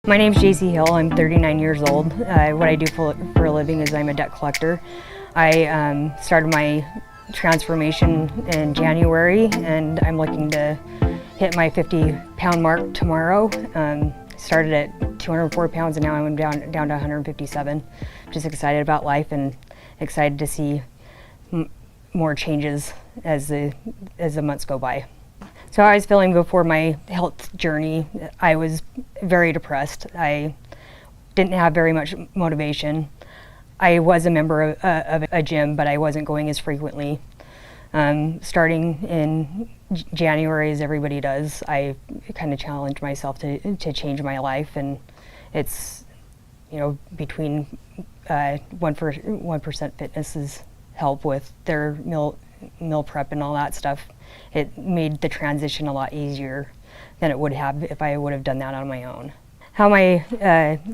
My name's Jaeci Hill. I'm 39 years old. What I do for a living is I'm a debt collector. I started my transformation in January, and I'm looking to hit my 50-pound mark tomorrow. Started at 204 pounds, and now I'm down to 157. Just excited about life and excited to see more changes as the months go by. So how I was feeling before my health journey, I was very depressed. I didn't have very much motivation. I was a member of a gym, but I wasn't going as frequently. Starting in January, as everybody does, I kind of challenged myself to change my life, and it's, between 1% Fitness's help with their meal prep and all that stuff, it made the transition a lot easier than it would have if I would have done that on my own. How my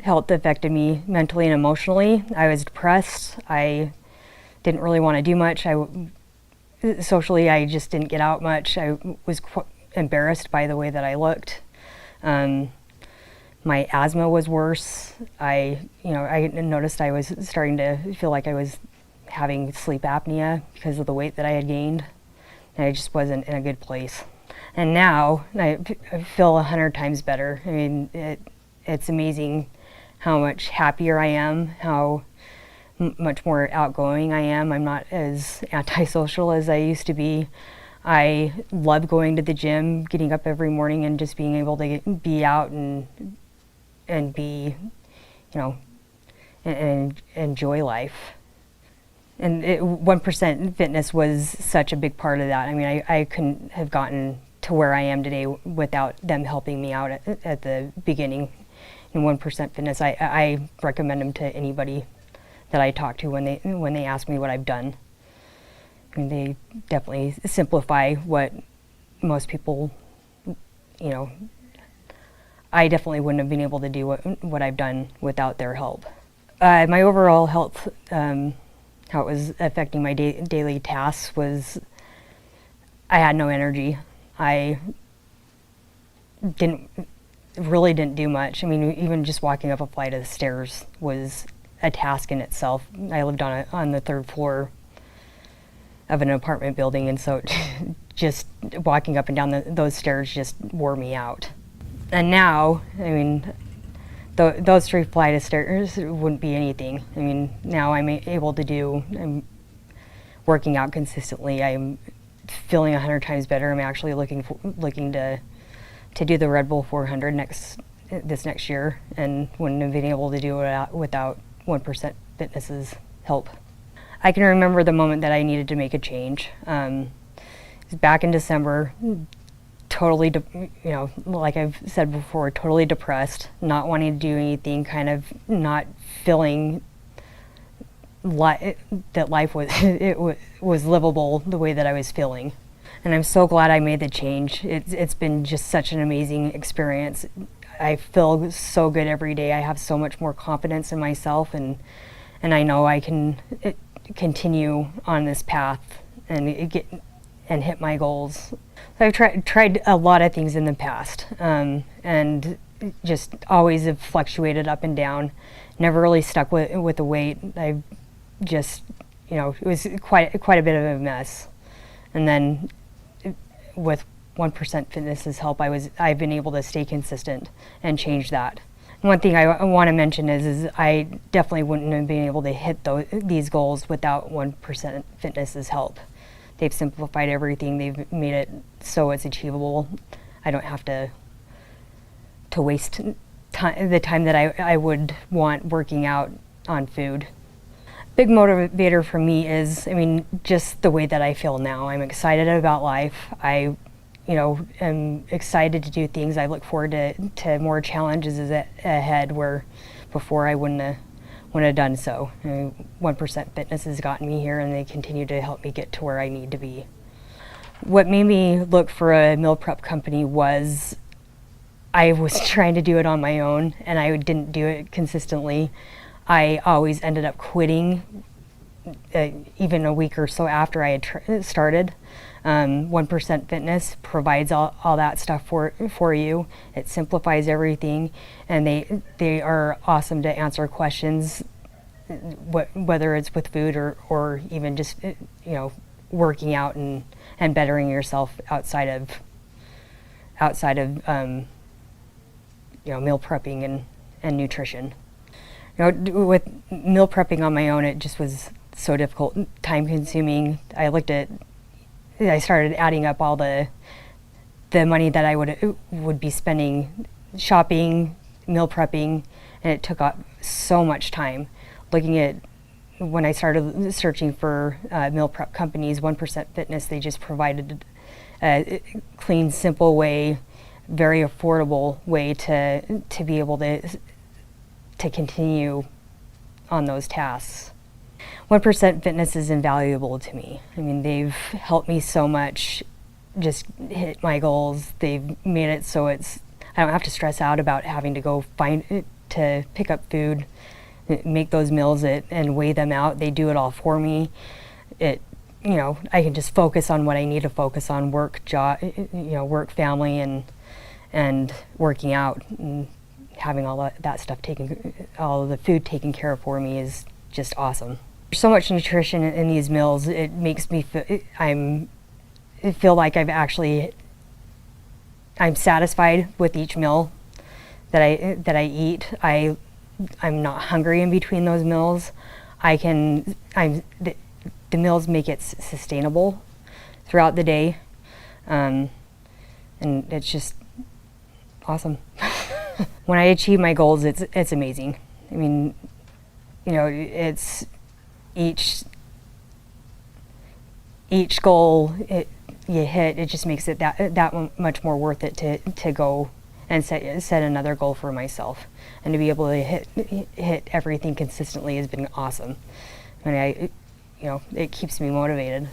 health affected me mentally and emotionally: I was depressed. I didn't really want to do much. Socially, I just didn't get out much. I was embarrassed by the way that I looked. My asthma was worse. I noticed I was starting to feel like I was having sleep apnea because of the weight that I had gained. And I just wasn't in a good place. And now I feel 100 times better. I mean, it's amazing how much happier I am, how much more outgoing I am. I'm not as antisocial as I used to be. I love going to the gym, getting up every morning and just being able to be out and be, and enjoy life. And 1% Fitness was such a big part of that. I mean, I couldn't have gotten to where I am today without them helping me out at the beginning. And 1% Fitness, I recommend them to anybody that I talk to when they ask me what I've done. I mean, they definitely simplify what most people, I definitely wouldn't have been able to do what I've done without their help. My overall health, how it was affecting my daily tasks was I had no energy. I really didn't do much. I mean, even just walking up a flight of stairs was a task in itself. I lived on the third floor of an apartment building, and so just walking up and down those stairs just wore me out. And now, I mean, those 3 flight of stairs wouldn't be anything. I mean, now I'm working out consistently. I'm feeling 100 times better. I'm actually looking to do the Red Bull 400 this next year, and wouldn't have been able to do it without 1% Fitness's help. I can remember the moment that I needed to make a change. It was back in December. Totally, like I've said before, totally depressed, not wanting to do anything, kind of not feeling that life was livable the way that I was feeling. And I'm so glad I made the change. It's been just such an amazing experience. I feel so good every day. I have so much more confidence in myself, and I know I can continue on this path and hit my goals. So I've tried a lot of things in the past, and just always have fluctuated up and down. Never really stuck with the weight. I've just, it was quite a bit of a mess. And then with 1% Fitness's help, I've been able to stay consistent and change that. One thing I want to mention is I definitely wouldn't have been able to hit these goals without 1% Fitness's help. They've simplified everything. They've made it so it's achievable. I don't have to waste the time that I would want working out on food. Big motivator for me is, just the way that I feel now. I'm excited about life. I am excited to do things. I look forward to more challenges ahead where before I wouldn't have done so. 1% Fitness has gotten me here, and they continue to help me get to where I need to be. What made me look for a meal prep company was I was trying to do it on my own, and I didn't do it consistently. I always ended up quitting even a week or so after I had started. 1% Fitness provides all that stuff for you. It simplifies everything, and they are awesome to answer questions, whether it's with food or even just working out and bettering yourself outside of meal prepping and nutrition. With meal prepping on my own, it just was so difficult, time consuming. I started adding up all the money that I would be spending shopping, meal prepping, and it took up so much time. Looking at when I started searching for meal prep companies, 1% Fitness, they just provided a clean, simple way, very affordable way to be able to continue on those tasks. 1% Fitness is invaluable to me. I mean, they've helped me so much just hit my goals. They've made it so I don't have to stress out about having to go to pick up food, make those meals and weigh them out. They do it all for me. I can just focus on what I need to focus on: work, job, work, family, and working out, and having all that stuff all of the food taken care of for me is just awesome. There's so much nutrition in these meals. It makes me feel like I'm satisfied with each meal that I eat. I'm not hungry in between those meals. The meals make it sustainable throughout the day, and it's just awesome. When I achieve my goals, it's amazing. I mean, it's each goal you hit, it just makes it that much more worth it to go and set another goal for myself, and to be able to hit everything consistently has been awesome. And it keeps me motivated.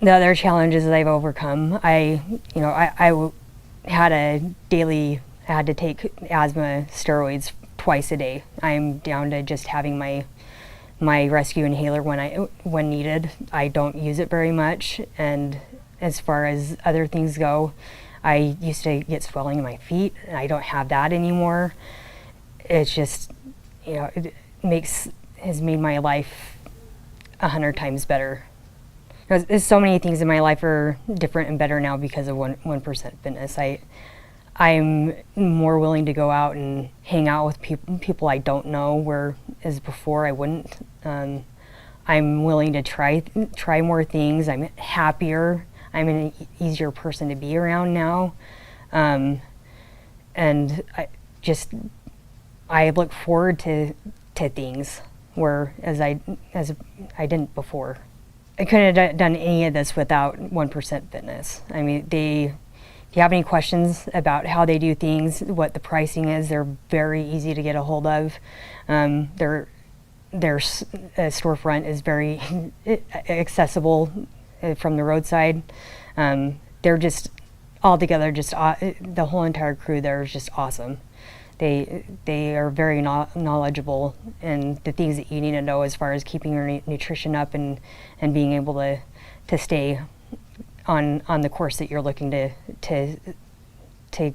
The other challenges that I've overcome, I had to take asthma steroids twice a day. I'm down to just having my rescue inhaler when needed. I don't use it very much, and as far as other things go, I used to get swelling in my feet, and I don't have that anymore. It's just, has made my life 100 times better. There's so many things in my life are different and better now because of 1% Fitness. I'm more willing to go out and hang out with people I don't know, whereas before I wouldn't. I'm willing to try more things. I'm happier. I'm an easier person to be around now, and I look forward to things whereas I didn't before. I couldn't have done any of this without 1% Fitness. I mean, if you have any questions about how they do things, what the pricing is, they're very easy to get a hold of. Their storefront is very accessible from the roadside. They're just altogether the whole entire crew there is just awesome. They are very knowledgeable in the things that you need to know as far as keeping your nutrition up and being able to stay on the course that you're looking to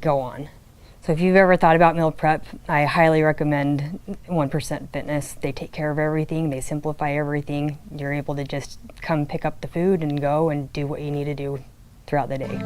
go on. So if you've ever thought about meal prep, I highly recommend 1% Fitness. They take care of everything. They simplify everything. You're able to just come pick up the food and go and do what you need to do throughout the day.